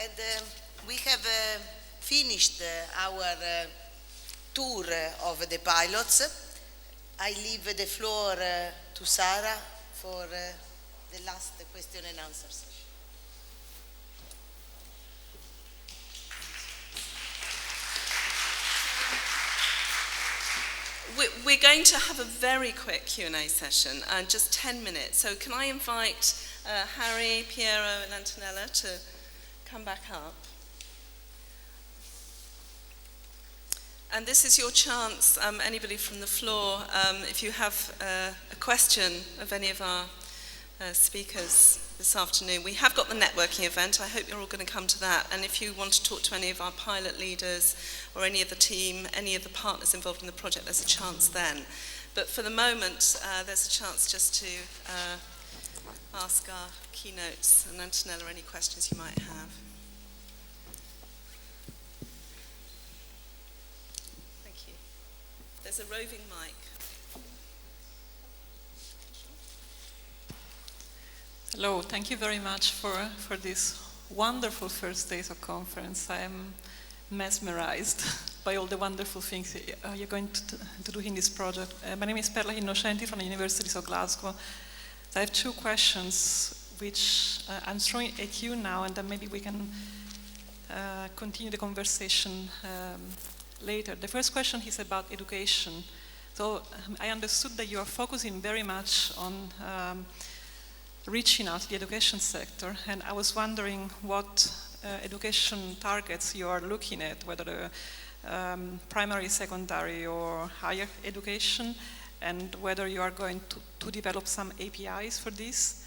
And we have finished our tour of the pilots. I leave the floor to Sara for the last question and answer session. We're going to have a very quick Q&A session, just 10 minutes. So can I invite Harry, Piero and Antonella to come back up? And this is your chance, anybody from the floor, if you have a question of any of our speakers this afternoon. We have got the networking event. I hope you're all going to come to that. And if you want to talk to any of our pilot leaders or any of the team, any of the partners involved in the project, there's a chance then. But for the moment, there's a chance just to ask our keynotes and Antonella any questions you might have. Thank you. There's a roving mic. Hello, thank you very much for this wonderful first days of conference. I am mesmerized by all the wonderful things you're going to do in this project. My name is Perla Innocenti from the University of Glasgow. I have two questions which I'm throwing at you now, and then maybe we can continue the conversation later. The first question is about education. So I understood that you are focusing very much on reaching out to the education sector, and I was wondering what education targets you are looking at, whether primary, secondary, or higher education, and whether you are going to develop some APIs for this.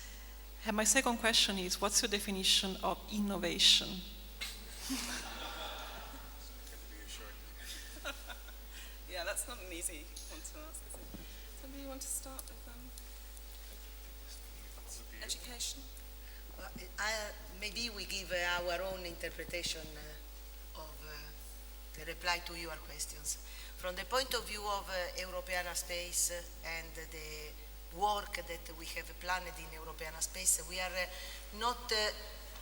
And my second question is, what's your definition of innovation? Yeah, that's not an easy one to ask, is it? Somebody want to start with education? Well, maybe we give our own interpretation of the reply to your questions. From the point of view of Europeana space and the work that we have planned in Europeana space, we are not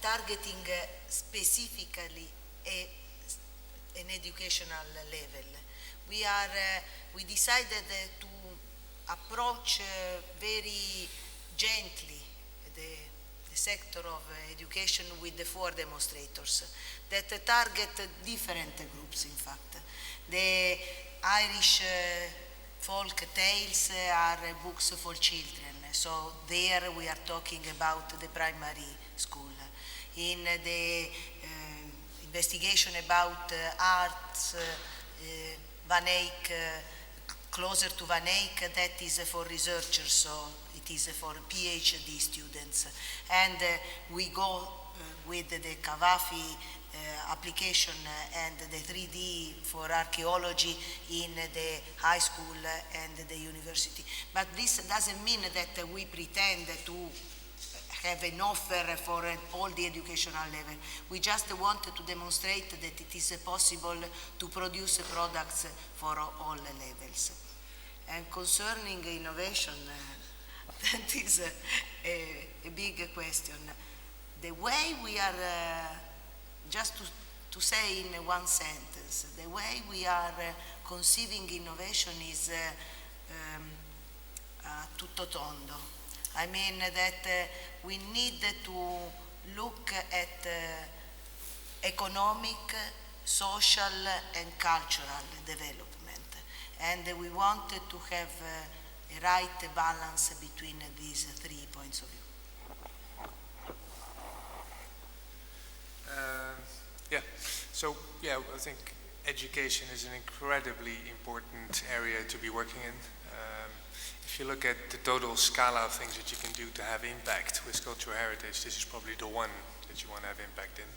targeting specifically an educational level. We decided to approach very gently the sector of education with the 4 demonstrators that target different groups, in fact. The Irish folk tales are books for children, so there we are talking about the primary school. In the investigation about arts, Van Eyck, closer to Van Eyck, that is for researchers, so it is for PhD students. And we go with the Cavafy application and the 3D for archaeology in the high school and the university. But this doesn't mean that we pretend to have an offer for all the educational level. We just want to demonstrate that it is possible to produce products for all levels. And concerning innovation, that is a big question. The way we are, just to say in one sentence, the way we are conceiving innovation is tutto tondo. I mean that we need to look at economic, social and cultural development. And we want to have a right balance between these 3 points of view. I think education is an incredibly important area to be working in. If you look at the total scala of things that you can do to have impact with cultural heritage, this is probably the one that you want to have impact in.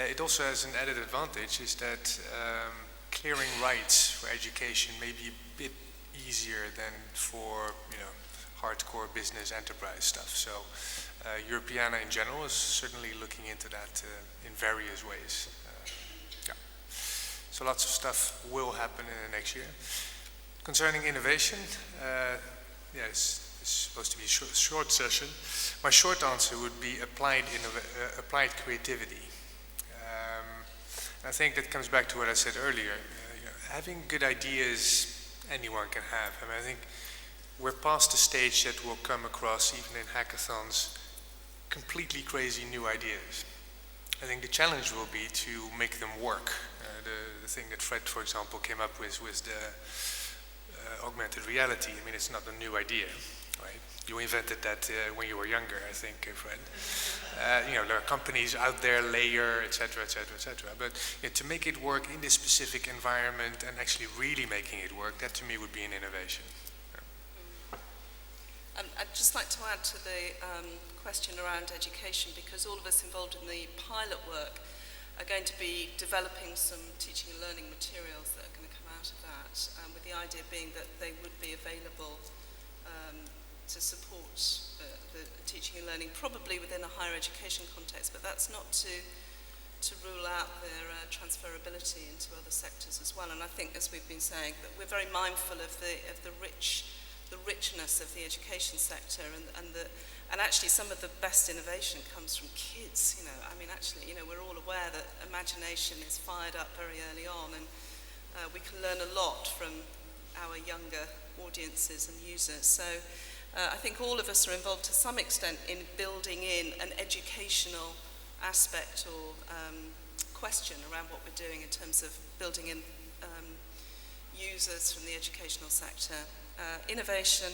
It also has an added advantage, is that clearing rights for education may be a bit easier than for hardcore business enterprise stuff. So Europeana in general is certainly looking into that in various ways. So lots of stuff will happen in the next year. Concerning innovation, it's supposed to be a short session. My short answer would be applied creativity. I think that comes back to what I said earlier. Having good ideas, anyone can have. I mean, I think we're past the stage that we'll come across, even in hackathons, completely crazy new ideas. I think the challenge will be to make them work. The thing that Fred, for example, came up with the augmented reality. I mean, it's not a new idea, right? You invented that when you were younger, I think, Fred. There are companies out there, Layer, etc., etc., etc. But to make it work in this specific environment and actually really making it work, that to me would be an innovation. I'd just like to add to the question around education, because all of us involved in the pilot work are going to be developing some teaching and learning materials that are going to come out of that, with the idea being that they would be available to support the teaching and learning, probably within a higher education context, but that's not to rule out their transferability into other sectors as well. And I think, as we've been saying, that we're very mindful of the richness of the education sector, and actually some of the best innovation comes from kids. I mean, actually, we're all aware that imagination is fired up very early on, and we can learn a lot from our younger audiences and users. So I think all of us are involved to some extent in building in an educational aspect or question around what we're doing in terms of building in users from the educational sector. Innovation,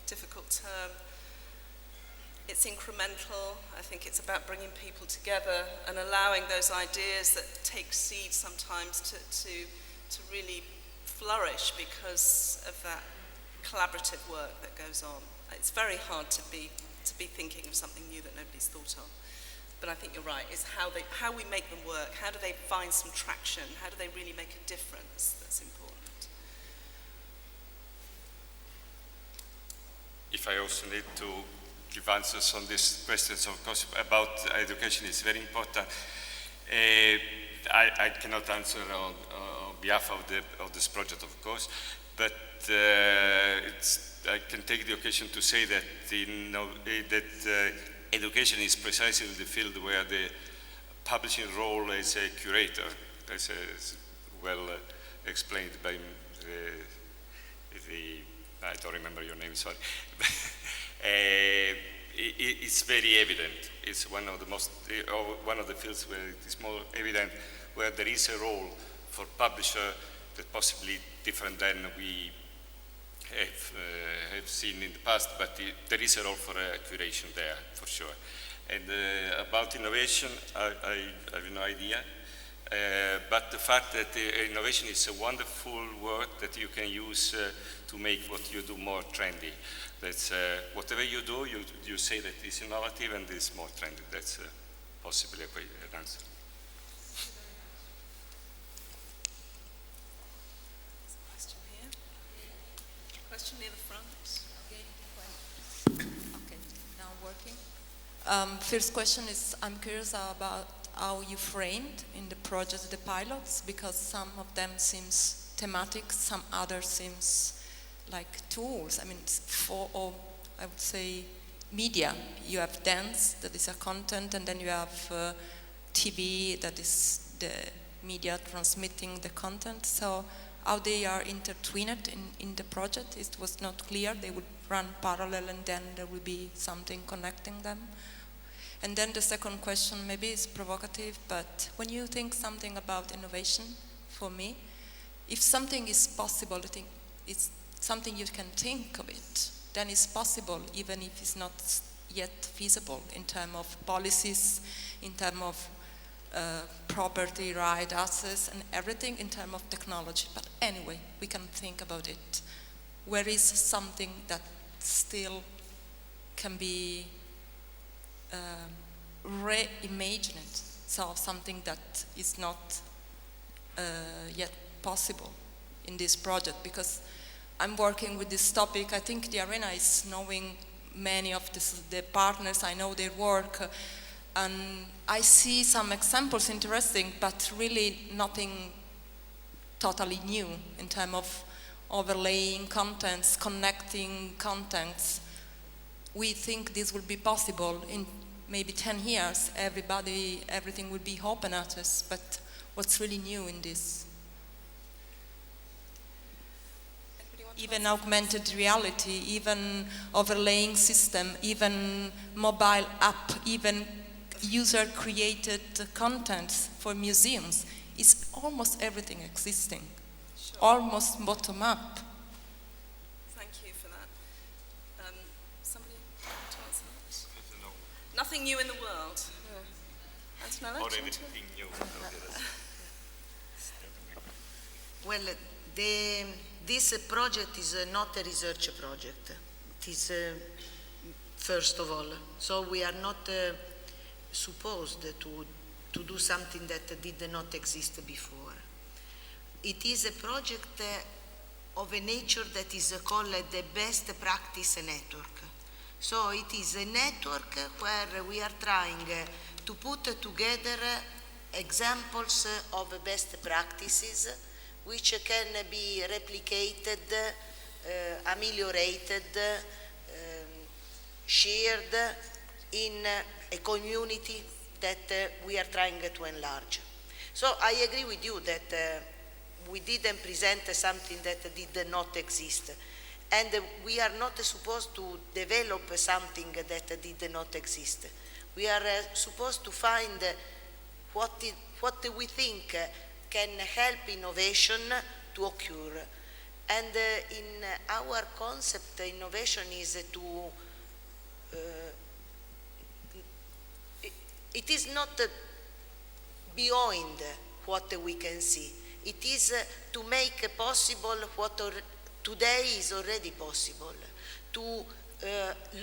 difficult term. It's incremental. I think it's about bringing people together and allowing those ideas that take seed sometimes to really flourish because of that collaborative work that goes on. It's very hard to be thinking of something new that nobody's thought of. But I think you're right. It's how we make them work. How do they find some traction? How do they really make a difference? That's important. If I also need to give answers on these questions, of course, about education is very important. I cannot answer on behalf of this project, of course, but I can take the occasion to say that education is precisely the field where the publishing role as a curator, as well explained by I don't remember your name, sorry. It's very evident. It's one of the fields where it is more evident, where there is a role for publisher that possibly different than we have seen in the past, but there is a role for curation there, for sure. And about innovation, I have no idea. But the fact that innovation is a wonderful word that you can use to make what you do more trendy. That's whatever you do, you say that it's innovative and it's more trendy. That's possibly an answer. Question here. Question near the front. Okay, now working. First question is, I'm curious about how you framed in the project the pilots, because some of them seems thematic, some others seems like tools. I mean, I would say media. You have dance, that is a content, and then you have TV, that is the media transmitting the content. So how they are intertwined in the project, it was not clear. They would run parallel and then there will be something connecting them. And then the second question maybe is provocative, but when you think something about innovation, for me, if something is possible, I think it's something you can think of it, then it's possible even if it's not yet feasible in terms of policies, in terms of property right, access, and everything in terms of technology. But anyway, we can think about it. Where is something that still can be reimagined, so something that is not yet possible in this project, because I'm working with this topic. I think the arena is knowing many of the partners, I know their work, and I see some examples interesting, but really nothing totally new in terms of overlaying contents, connecting contents. We think this will be possible in maybe 10 years. Everything will be open access, but What's really new in this? Anybody want to Even answer? augmented reality, even overlaying system, even mobile app, even user-created content for museums. It's almost everything existing, Sure. almost bottom-up. Thank you for that. Somebody want to answer that? I don't know. Nothing new in the world. Antonella? Or do you want to? everything new. Well, this project is not a research project. It is, first of all, so we are not supposed to do something that did not exist before. It is a project of a nature that is called the best practice network. So it is a network where we are trying to put together examples of best practices which can be replicated, ameliorated, shared in a community that we are trying to enlarge. So I agree with you that we didn't present something that did not exist. And we are not supposed to develop something that did not exist. We are supposed to find what we think can help innovation to occur. And in our concept, innovation is to it is not beyond what we can see. It is to make possible what today is already possible, to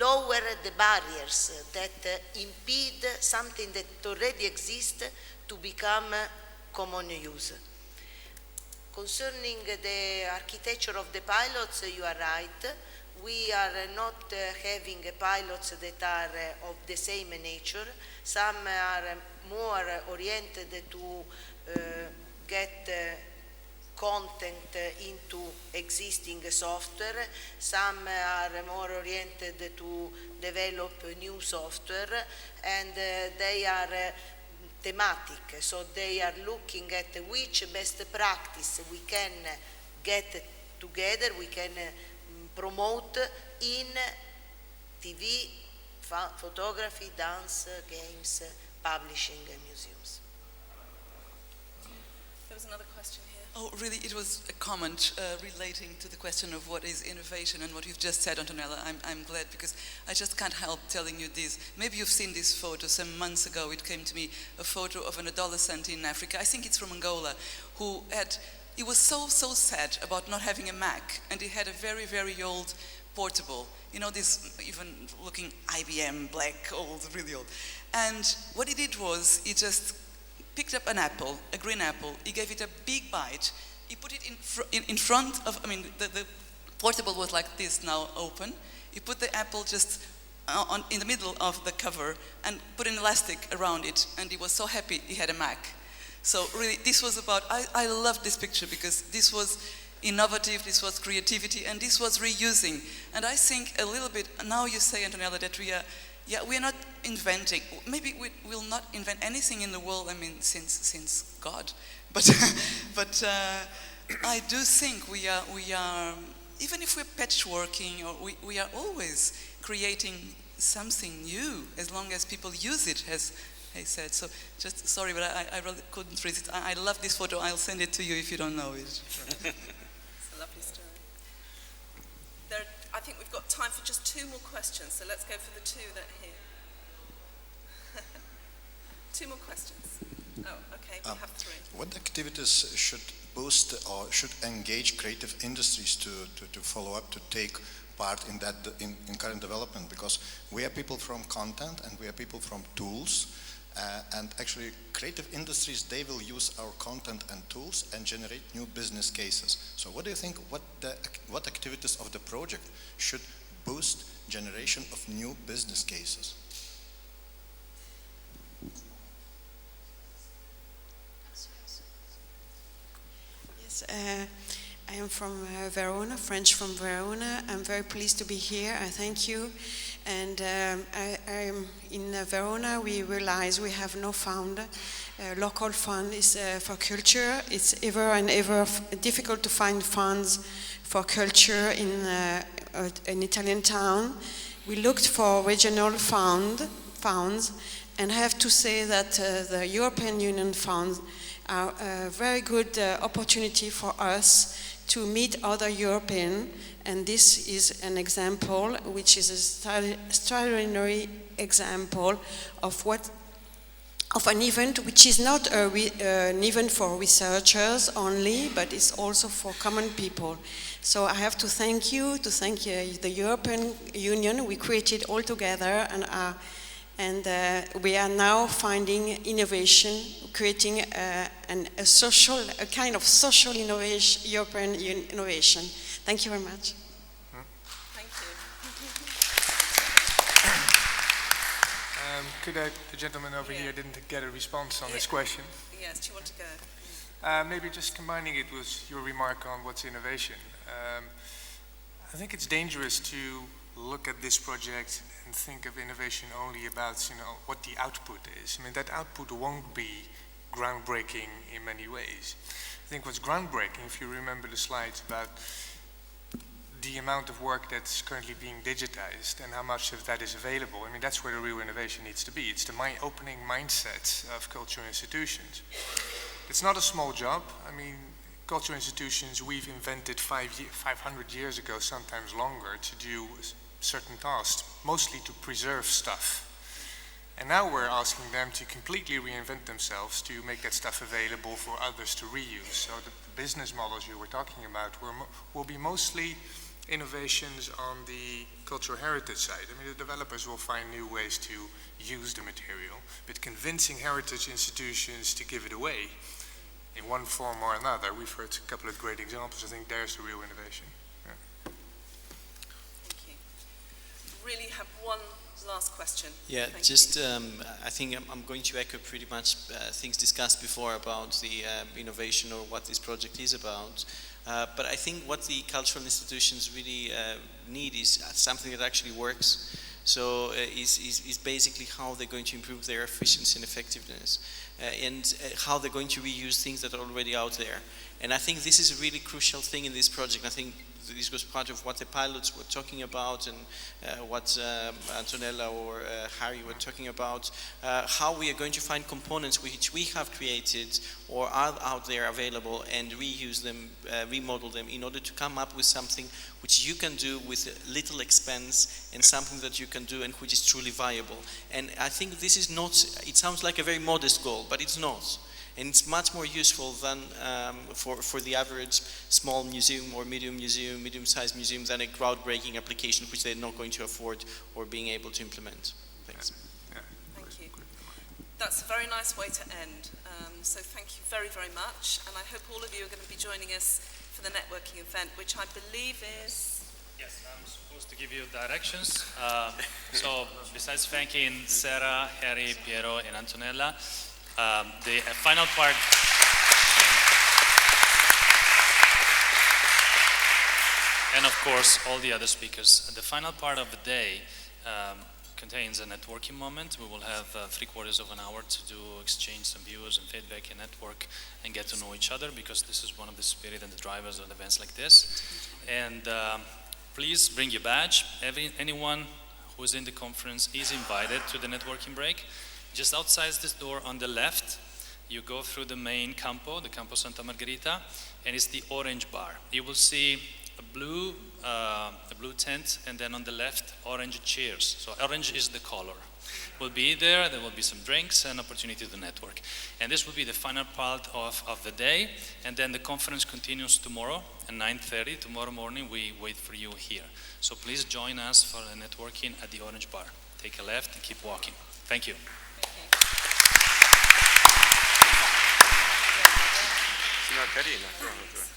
lower the barriers that impede something that already exists to become common use. Concerning the architecture of the pilots, you are right. We are not having pilots that are of the same nature. Some are more oriented to get content into existing software. Some are more oriented to develop new software, and they are thematic. So they are looking at which best practice we can get together, we can promote in TV, photography, dance, games, publishing, and museums. There was another question here. Oh, really, it was a comment relating to the question of what is innovation and what you've just said, Antonella. I'm glad because I just can't help telling you this. Maybe you've seen this photo. Some months ago it came to me, a photo of an adolescent in Africa, I think it's from Angola, who he was so sad about not having a Mac, and he had a very, very old portable. You know, this even looking IBM, black, old, really old. And what he did was he just picked up an apple, a green apple, he gave it a big bite, he put it in front of, the portable was like this now, open. He put the apple just in the middle of the cover and put an elastic around it, and he was so happy he had a Mac. So really, this was about, I love this picture because this was innovative, this was creativity, and this was reusing. And I think a little bit, now you say, Antonella, that we are not inventing. Maybe we will not invent anything in the world, since God. But I do think we are, even if we're patchworking, or we are always creating something new, as long as people use it, as I said. So just, sorry, but I really couldn't resist. I love this photo. I'll send it to you if you don't know it. It's a lovely story. I think we've got time for just 2 more questions, so let's go for the 2 that are here. 2 more questions. Oh, okay, we have 3. What activities should boost or should engage creative industries to follow up, to take part in that in current development? Because we are people from content and we are people from tools, and actually creative industries, they will use our content and tools and generate new business cases. So what do you think, what activities of the project should boost generation of new business cases? Yes, I am from Verona, French from Verona. I'm very pleased to be here. I thank you. And I'm in Verona, we realize we have no founder, local fund is for culture. It's ever and ever difficult to find funds for culture in an Italian town. We looked for regional funds, and I have to say that the European Union funds are a very good opportunity for us to meet other Europeans, and this is an example, which is an extraordinary example of an event which is not an event for researchers only, but it's also for common people. So I have to thank the European Union. We created all together, and we are now finding innovation, creating a kind of social innovation, European innovation. Thank you very much. Thank you. The gentleman over here didn't get a response on this question. Yes, do you want to go? Maybe just combining it with your remark on what's innovation. I think it's dangerous to look at this project and think of innovation only about, what the output is. I mean, that output won't be groundbreaking in many ways. I think what's groundbreaking, if you remember the slides about the amount of work that's currently being digitized and how much of that is available, I mean, that's where the real innovation needs to be. It's the opening mindset of cultural institutions. It's not a small job. I mean, cultural institutions we've invented 500 years ago, sometimes longer, to do certain tasks, mostly to preserve stuff. And now we're asking them to completely reinvent themselves to make that stuff available for others to reuse. So the business models you were talking about will be mostly innovations on the cultural heritage side. I mean, the developers will find new ways to use the material, but convincing heritage institutions to give it away in one form or another, we've heard a couple of great examples. I think there's the real innovation. Yeah. Thank you. Really have one last question. Yeah, Thank just you. I think I'm going to echo pretty much things discussed before about the innovation or what this project is about. But I think what the cultural institutions really need is something that actually works. So is basically how they're going to improve their efficiency and effectiveness, and how they're going to reuse things that are already out there. And I think this is a really crucial thing in this project. I think this was part of what the pilots were talking about, and what Antonella or Harry were talking about, how we are going to find components which we have created or are out there available, and reuse them, remodel them in order to come up with something which you can do with little expense, and something that you can do and which is truly viable. And I think this is not, it sounds like a very modest goal, but it's not. And it's much more useful than for the average small museum or medium-sized museum than a groundbreaking application which they're not going to afford or being able to implement. Thanks. Thank you. That's a very nice way to end. So thank you very, very much. And I hope all of you are going to be joining us for the networking event, which I believe is... Yes, I'm supposed to give you directions. So besides thanking Sarah, Harry, Piero, and Antonella, the final part, and of course all the other speakers. The final part of the day contains a networking moment. We will have 3/4 of an hour to exchange some views and feedback and network and get to know each other, because this is one of the spirit and the drivers of events like this. And please bring your badge. Anyone who is in the conference is invited to the networking break. Just outside this door on the left, you go through the main campo, the Campo Santa Margherita, and it's the orange bar. You will see a blue tent, and then on the left, orange chairs. So orange is the color. We'll be there will be some drinks and opportunity to network. And this will be the final part of the day, and then the conference continues tomorrow at 9:30. Tomorrow morning, we wait for you here. So please join us for the networking at the orange bar. Take a left and keep walking. Thank you. No, carina.